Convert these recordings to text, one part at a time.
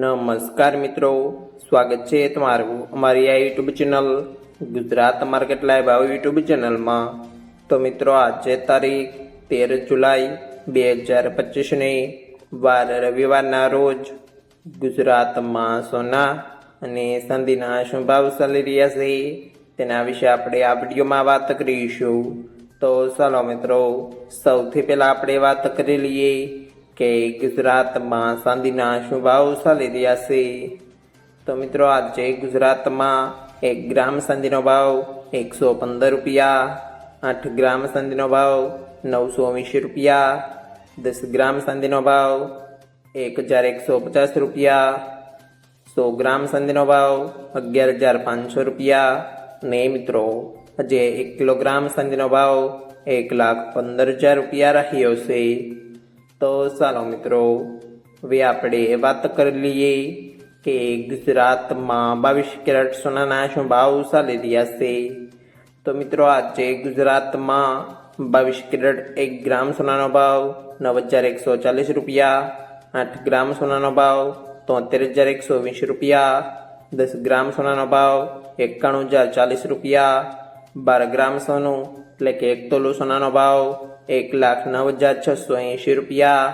નમસ્કાર મિત્રો, સ્વાગત છે તમારું અમારી આ YouTube channel Gujarat market live YouTube ચેનલમાં। તો મિત્રો આજે તારીખ 13 જુલાઈ 2025 વાર રવિવારના રોજ ગુજરાતમાં સોના અને ચાંદીના શું ભાવ ચાલી રહ્યા છે તેના વિશે આપણે આ વિડીયોમાં વાત કરીશું। તો ચાલો મિત્રો, સૌથી પહેલાં આપણે વાત કરી લઈએ કે ગુજરાતમાં ચાંદીના શું ભાવ ચાલી રહ્યા છે। તો મિત્રો આજે ગુજરાતમાં 1 ગ્રામ ચાંદીનો ભાવ 115 રૂપિયા, 8 ગ્રામ ચાંદીનો ભાવ 920 રૂપિયા, 10 ગ્રામ ચાંદીનો ભાવ 1150 રૂપિયા, 100 ગ્રામ ચાંદીનો ભાવ 11,500 રૂપિયા અને મિત્રો આજે 1 કિલોગ્રામ ચાંદીનો ભાવ 1,15,000 રૂપિયા રહ્યો છે। તો ચાલો મિત્રો, હવે આપણે વાત કરી લઈએ કે ગુજરાતમાં 22 કેરેટ સોનાના શું ભાવ ચાલી રહ્યા છે। તો મિત્રો આજે ગુજરાતમાં 22 કેરેટ 1 ગ્રામ સોનાનો ભાવ 9,140 રૂપિયા, 8 ગ્રામ સોનાનો ભાવ 73,120 રૂપિયા, 10 ગ્રામ સોનાનો ભાવ 91,040 રૂપિયા, 12 ગ્રામ સોનું એટલે કે 1 તોલું સોનાનો ભાવ 1,09,680 રૂપિયા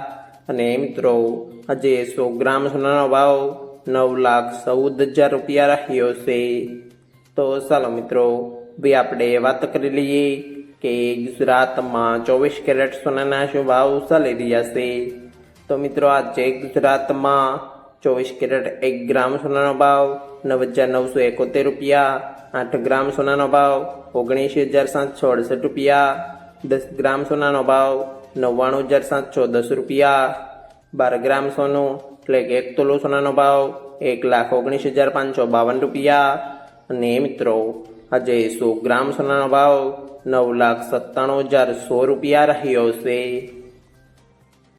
અને મિત્રો આજે 100 ગ્રામ સોનાનો ભાવ 9,14,000 રૂપિયા રહ્યો છે। તો ચાલો મિત્રો, હવે આપણે વાત કરી લઈએ કે ગુજરાતમાં 24 કેરેટ સોનાના શું ભાવ ચાલી રહ્યા છે। તો મિત્રો આજે ગુજરાતમાં 24 કેરેટ 1 ગ્રામ સોનાનો ભાવ 9,971 રૂપિયા, 8 ગ્રામ સોનાનો ભાવ 19,768 રૂપિયા, 10 ગ્રામ સોનાનો ભાવ 99,710 રૂપિયા, 12 ગ્રામ સોનું એટલે કે 1 તોલું સોનાનો ભાવ 1,19,552 રૂપિયા અને મિત્રો આજે 100 ગ્રામ સોનાનો ભાવ 9,97,100 રૂપિયા રહ્યો છે।